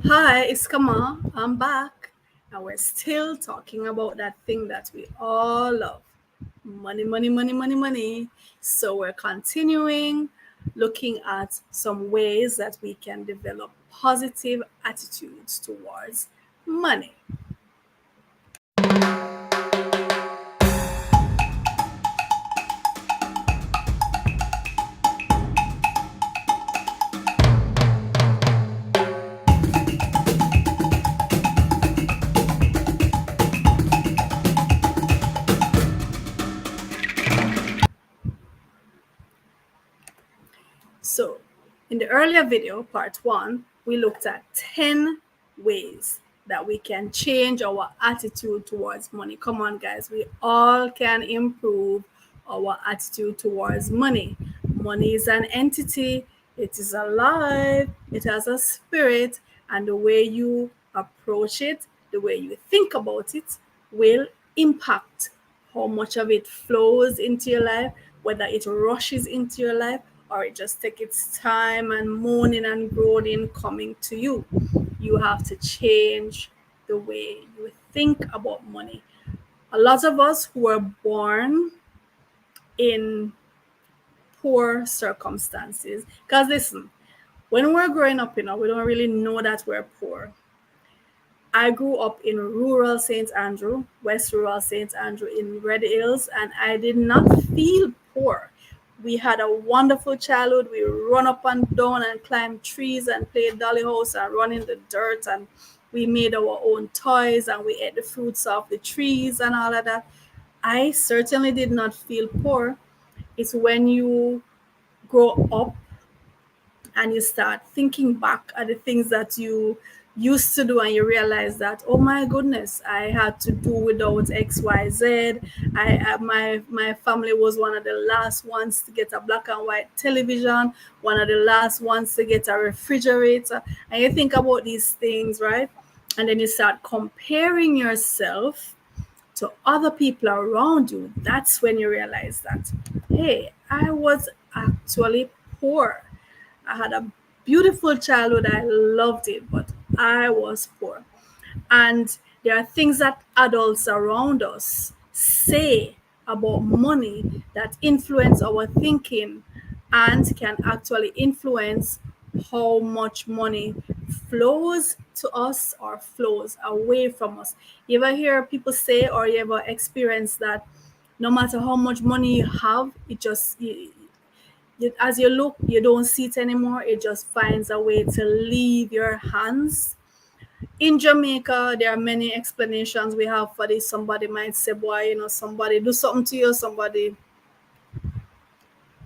Hi, it's Kamau. I'm back, and we're still talking about that thing that we all love: money, money, money, money, money. So, we're continuing looking at some ways that we can develop positive attitudes towards money. So, in the earlier video, part one, we looked at 10 ways that we can change our attitude towards money. Come on, guys, we all can improve our attitude towards money. Money is an entity, it is alive, it has a spirit, and the way you approach it, the way you think about it, will impact how much of it flows into your life, whether it rushes into your life or it just takes its time and moaning and groaning coming to you. You have to change the way you think about money. A lot of us who were born in poor circumstances, because listen, when we're growing up, we don't really know that we're poor. I grew up in rural St. Andrew, West Rural St. Andrew in Red Hills, and I did not feel poor. We had a wonderful childhood. We run up and down and climb trees and play dolly house and run in the dirt, and we made our own toys and we ate the fruits off the trees and all of that. I certainly did not feel poor. It's when you grow up and you start thinking back at the things that you used to do and you realize that, oh my goodness, I had to do without XYZ. My family was one of the last ones to get a black and white television, one of the last ones to get a refrigerator. And you think about these things, right? And then you start comparing yourself to other people around you. That's when you realize that, hey, I was actually poor. I had a beautiful childhood. I loved it, but I was poor. And there are things that adults around us say about money that influence our thinking and can actually influence how much money flows to us or flows away from us. You ever hear people say, or you ever experience that no matter how much money you have, it just as you look, you don't see it anymore. It just finds a way to leave your hands. In Jamaica, there are many explanations we have for this. Somebody might say, boy, somebody do something to you, somebody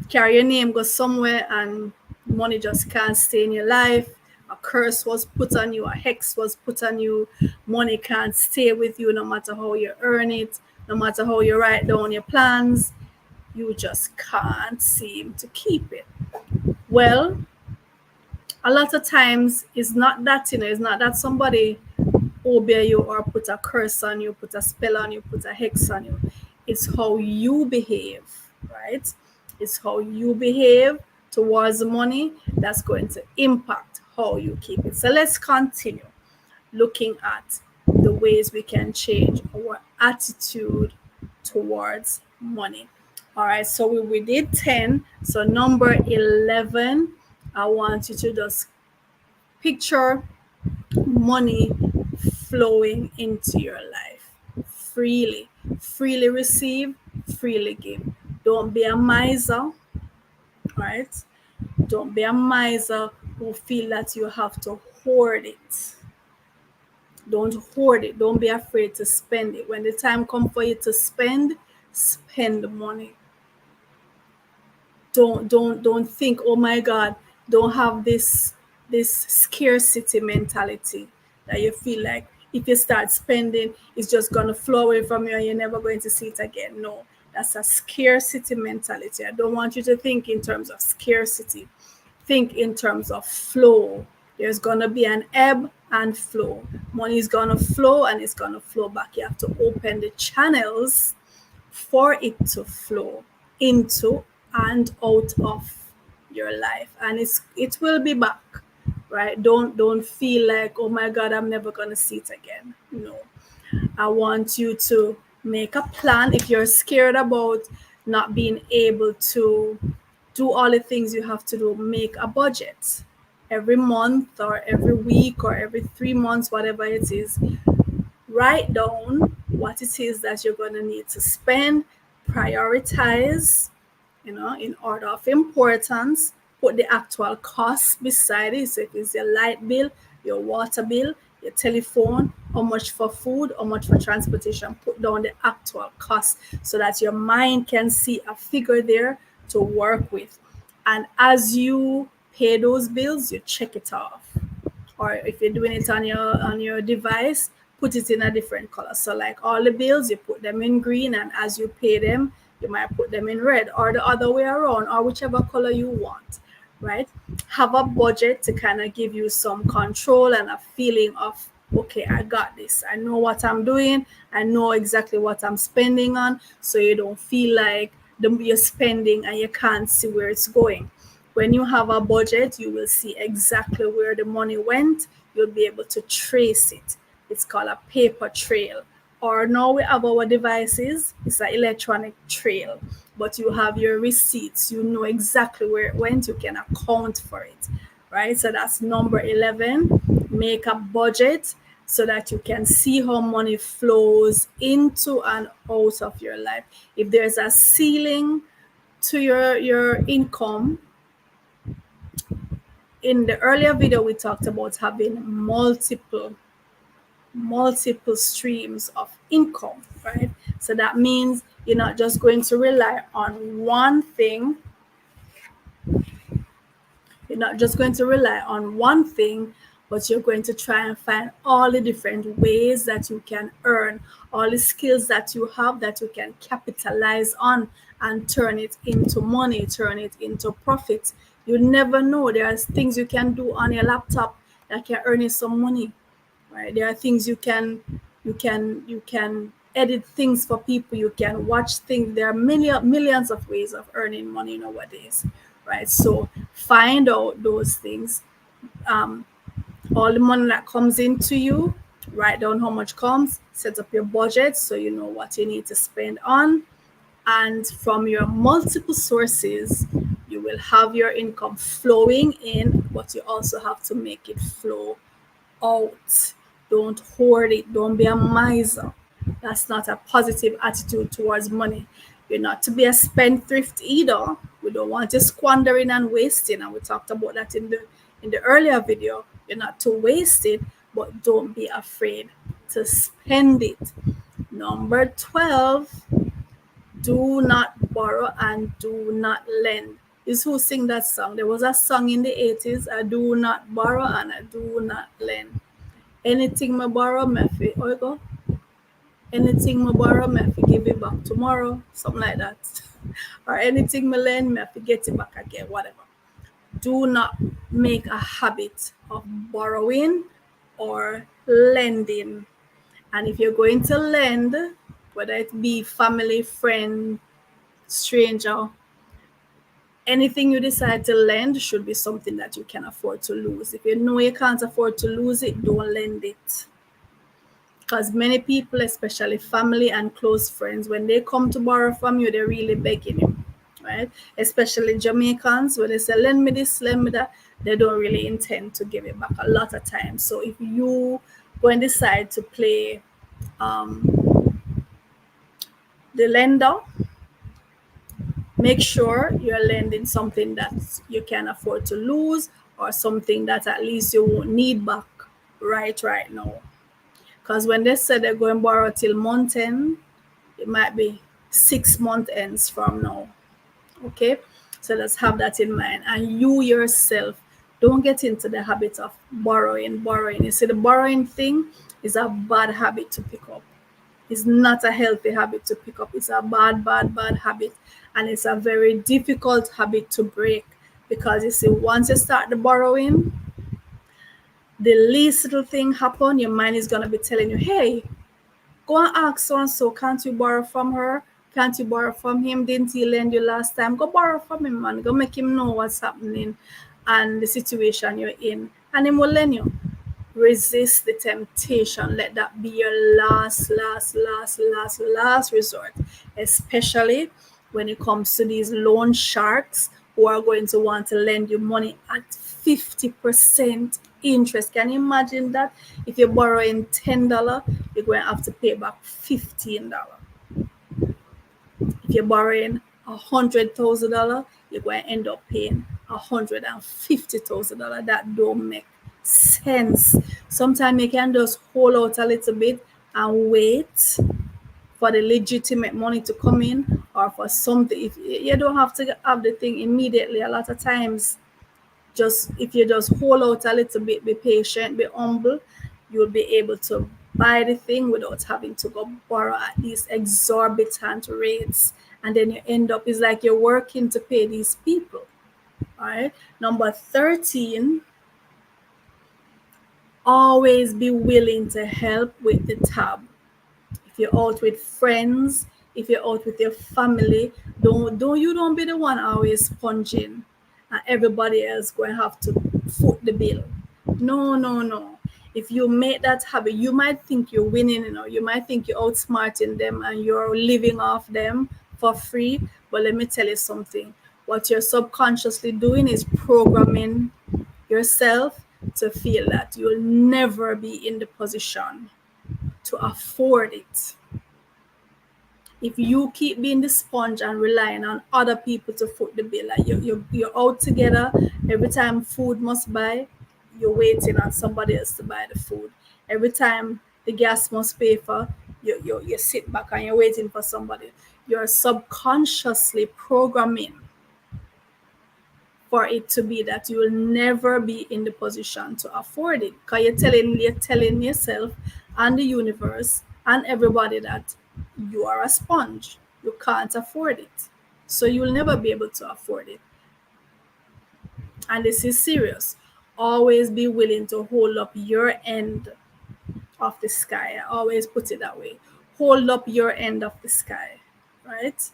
carry your name, go somewhere, and money just can't stay in your life. A curse was put on you, a hex was put on you. Money can't stay with you no matter how you earn it, no matter how you write down your plans. You just can't seem to keep it. Well, a lot of times it's not that, it's not that somebody obey you or put a curse on you, put a spell on you, put a hex on you. It's how you behave, right? It's how you behave towards money that's going to impact how you keep it. So let's continue looking at the ways we can change our attitude towards money. All right, so we did 10. So number 11, I want you to just picture money flowing into your life freely. Freely receive, freely give. Don't be a miser, right? Don't be a miser who feel that you have to hoard it. Don't hoard it. Don't be afraid to spend it. When the time comes for you to spend the money. Don't think, oh my God, don't have this scarcity mentality that you feel like if you start spending, it's just gonna flow away from you and you're never going to see it again. No, that's a scarcity mentality. I don't want you to think in terms of scarcity. Think in terms of flow. There's gonna be an ebb and flow. Money is gonna flow and it's gonna flow back. You have to open the channels for it to flow into and out of your life, and it will be back. right? Don't feel like, oh my God, I'm never gonna see it again. No, I want you to make a plan. If you're scared about not being able to do all the things you have to do, make a budget every month or every week or every 3 months, whatever it is. Write down what it is that you're going to need to spend, prioritize, in order of importance, put the actual cost beside it. So if it's your light bill, your water bill, your telephone, how much for food, how much for transportation, put down the actual cost so that your mind can see a figure there to work with. And as you pay those bills, you check it off. Or if you're doing it on your device, put it in a different color. So like all the bills, you put them in green, and as you pay them, you might put them in red, or the other way around, or whichever color you want, right? Have a budget to kind of give you some control and a feeling of, okay, I got this. I know what I'm doing. I know exactly what I'm spending on, so you don't feel like you're spending and you can't see where it's going. When you have a budget, you will see exactly where the money went. You'll be able to trace it. It's called a paper trail. Or now we have our devices, it's an electronic trail. But you have your receipts. You know exactly where it went. You can account for it, right? So that's number 11. Make a budget so that you can see how money flows into and out of your life. If there's a ceiling to your income, in the earlier video we talked about having multiple streams of income, right? So that means you're not just going to rely on one thing. You're not just going to rely on one thing, but you're going to try and find all the different ways that you can earn, all the skills that you have that you can capitalize on and turn it into money, turn it into profit. You never know. There are things you can do on your laptop that can earn you some money, right? There are things you can edit things for people. You can watch things. There are millions of ways of earning money nowadays, right? So find out those things. All the money that comes into you, write down how much comes, set up your budget so you know what you need to spend on. And from your multiple sources, you will have your income flowing in, but you also have to make it flow out. Don't hoard it. Don't be a miser. That's not a positive attitude towards money. You're not to be a spendthrift either. We don't want to squandering and wasting. And we talked about that in the earlier video. You're not to waste it, but don't be afraid to spend it. Number 12, do not borrow and do not lend. Is who sing that song? There was a song in the 80s, I do not borrow and I do not lend. Anything me borrow, me fi, oh you go? Anything me borrow, me fi give it back tomorrow, something like that. Or anything me lend, me fi get it back again, whatever. Do not make a habit of borrowing or lending. And if you're going to lend, whether it be family, friend, stranger, anything you decide to lend should be something that you can afford to lose. If you know you can't afford to lose it, don't lend it. Because many people, especially family and close friends, when they come to borrow from you, they're really begging you, right? Especially Jamaicans, when they say, lend me this, lend me that, they don't really intend to give it back a lot of times. So if you go and decide to play the lender, make sure you're lending something that you can afford to lose, or something that at least you won't need back right now. Because when they said they're going to borrow till month end, it might be 6 month ends from now. Okay, so let's have that in mind. And you yourself, don't get into the habit of borrowing. You see, the borrowing thing is a bad habit to pick up. It's not a healthy habit to pick up. It's a bad habit. And it's a very difficult habit to break. Because you see, once you start the borrowing, the least little thing happen, your mind is going to be telling you, hey, go and ask so-and-so, can't you borrow from her? Can't you borrow from him? Didn't he lend you last time? Go borrow from him, man. Go make him know what's happening and the situation you're in. and him will lend you. Resist the temptation. Let that be your last resort, especially when it comes to these loan sharks who are going to want to lend you money at 50% interest. Can you imagine that? If you're borrowing $10, you're going to have to pay back $15. If you're borrowing $100,000, you're going to end up paying $150,000. That don't make sense. Sometimes you can just hold out a little bit and wait for the legitimate money to come in, or for something. If you don't have to have the thing immediately, a lot of times, just if you just hold out a little bit, be patient, be humble, you'll be able to buy the thing without having to go borrow at these exorbitant rates. And then you end up, it's like you're working to pay these people. All right. Number 13, always be willing to help with the tab. If you're out with friends, if you're out with your family, don't be the one always sponging and everybody else going to have to foot the bill. No. If you make that habit, you might think you're winning, you might think you're outsmarting them and you're living off them for free. But let me tell you something. What you're subconsciously doing is programming yourself to feel that you'll never be in the position to afford it. If you keep being the sponge and relying on other people to foot the bill, like you're out together, every time food must buy, you're waiting on somebody else to buy the food. Every time the gas must pay for, you sit back and you're waiting for somebody. You're subconsciously programming for it to be that you will never be in the position to afford it, because you're telling yourself and the universe and everybody that you are a sponge, you can't afford it, so you will never be able to afford it. And this is serious. Always be willing to hold up your end of the sky. I always put it that way. Hold up your end of the sky, right?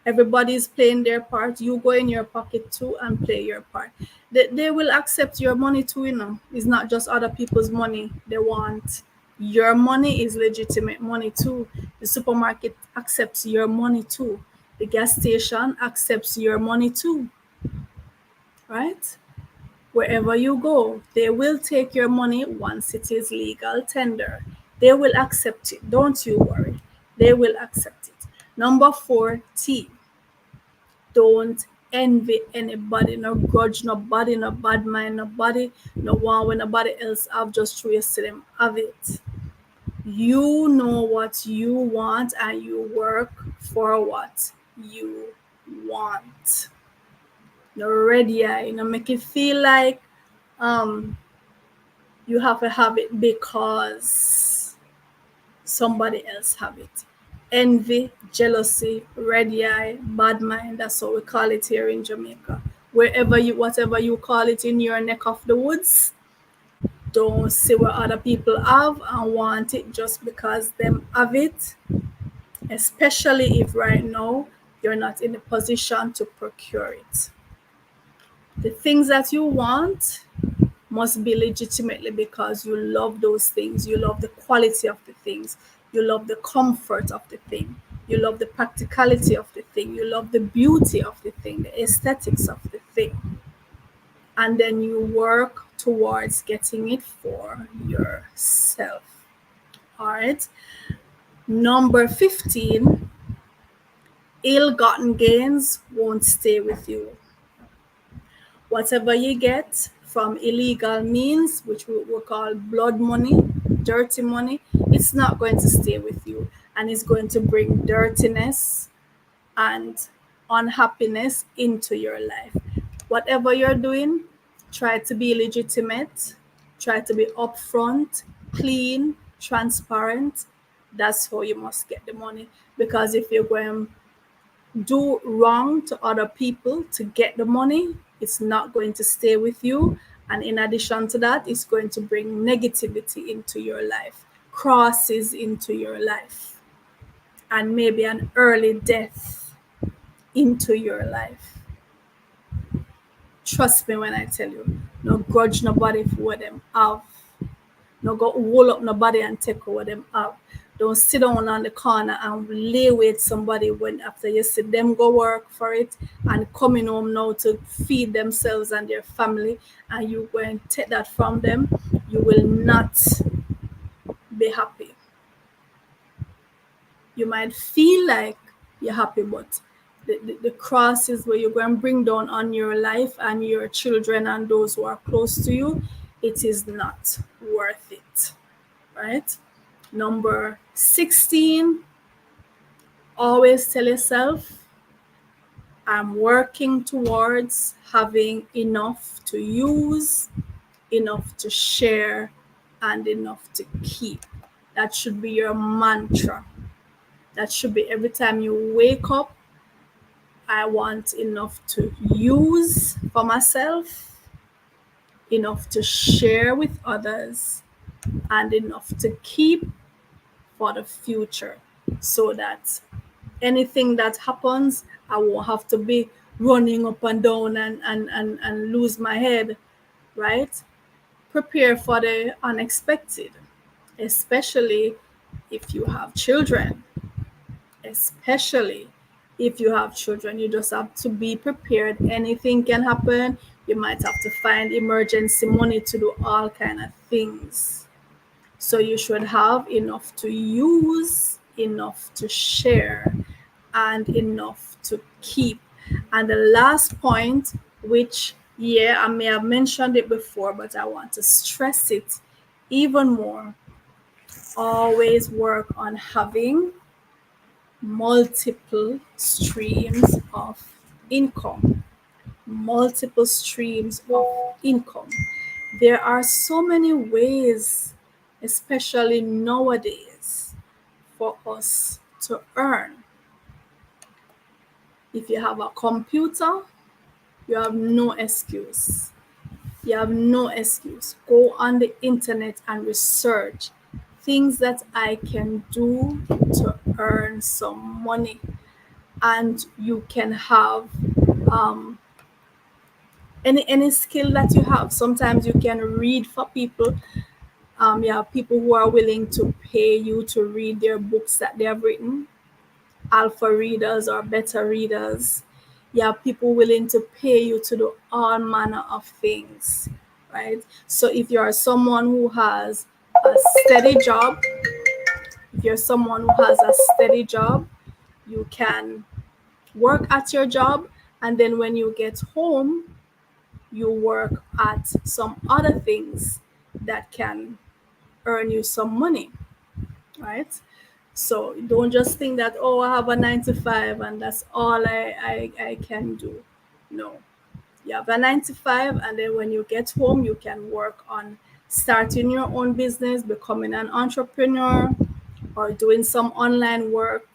Everybody's playing their part. You go in your pocket too and play your part. They will accept your money too. It's not just other people's money they want. Your money is legitimate money too. The supermarket accepts your money too. The gas station accepts your money too, right? Wherever you go, they will take your money once it is legal tender. They will accept it. Don't you worry. They will accept it. Number 14. Don't envy anybody, no grudge nobody, no bad mind nobody, no one when nobody else have, just through you see them have it. You know what you want and you work for what you want. You're ready, make it feel like you have to have it because somebody else have it. Envy, jealousy, red eye, bad mind, that's what we call it here in Jamaica. Whatever you call it in your neck of the woods, don't see what other people have and want it just because them have it, especially if right now you're not in a position to procure it. The things that you want must be legitimately because you love those things. You love the quality of the things. You love the comfort of the thing. You love the practicality of the thing. You love the beauty of the thing, the aesthetics of the thing. And then you work towards getting it for yourself. All right. Number 15, ill-gotten gains won't stay with you. Whatever you get from illegal means, which we call blood money, dirty money, it's not going to stay with you, and it's going to bring dirtiness and unhappiness into your life. Whatever you're doing, try to be legitimate, try to be upfront, clean, transparent. That's how you must get the money, because if you're going do wrong to other people to get the money, it's not going to stay with you. And in addition to that, it's going to bring negativity into your life, crosses into your life, and maybe an early death into your life. Trust me when I tell you, no grudge nobody for what them have. No go wall up nobody and take what them have. Don't sit down on the corner and lay with somebody when after you see them go work for it and coming home now to feed themselves and their family, and you go and take that from them. You will not be happy. You might feel like you're happy, but the crosses where you're going to bring down on your life and your children and those who are close to you, it is not worth it, right? Number 16, always tell yourself, I'm working towards having enough to use, enough to share, and enough to keep. That should be your mantra. That should be every time you wake up. I want enough to use for myself, enough to share with others, and enough to keep for the future, so that anything that happens, I won't have to be running up and down and lose my head, right? Prepare for the unexpected, especially if you have children. Especially if you have children, you just have to be prepared. Anything can happen. You might have to find emergency money to do all kind of things. So you should have enough to use, enough to share, and enough to keep. And the last point, which, yeah, I may have mentioned it before, but I want to stress it even more. Always work on having multiple streams of income. Multiple streams of income. There are so many ways, especially nowadays, for us to earn. If you have a computer, you have no excuse. You have no excuse. Go on the internet and research things that I can do to earn some money. And you can have any skill that you have. Sometimes you can read for people. You have people who are willing to pay you to read their books that they have written, alpha readers or beta readers. You have people willing to pay you to do all manner of things, right? So if you are someone who has a steady job, if you're someone who has a steady job, you can work at your job, and then when you get home, you work at some other things that can earn you some money, right? So don't just think that, oh, I have a 9 to 5 and that's all I can do. No, you have a 9 to 5, and then when you get home, you can work on starting your own business, becoming an entrepreneur, or doing some online work,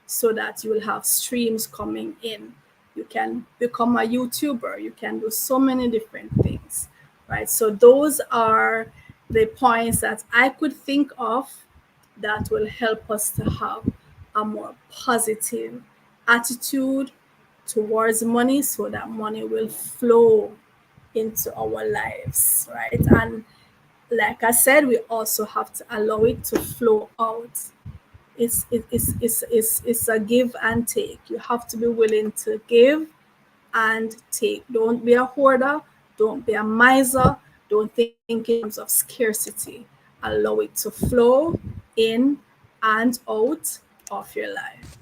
so that you will have streams coming in. You can become a YouTuber. You can do so many different things, right? So those are the points that I could think of that will help us to have a more positive attitude towards money, so that money will flow into our lives, right? And like I said, we also have to allow it to flow out. It's a give and take. You have to be willing to give and take. Don't be a hoarder. Don't be a miser. Don't think in terms of scarcity. Allow it to flow in and out of your life.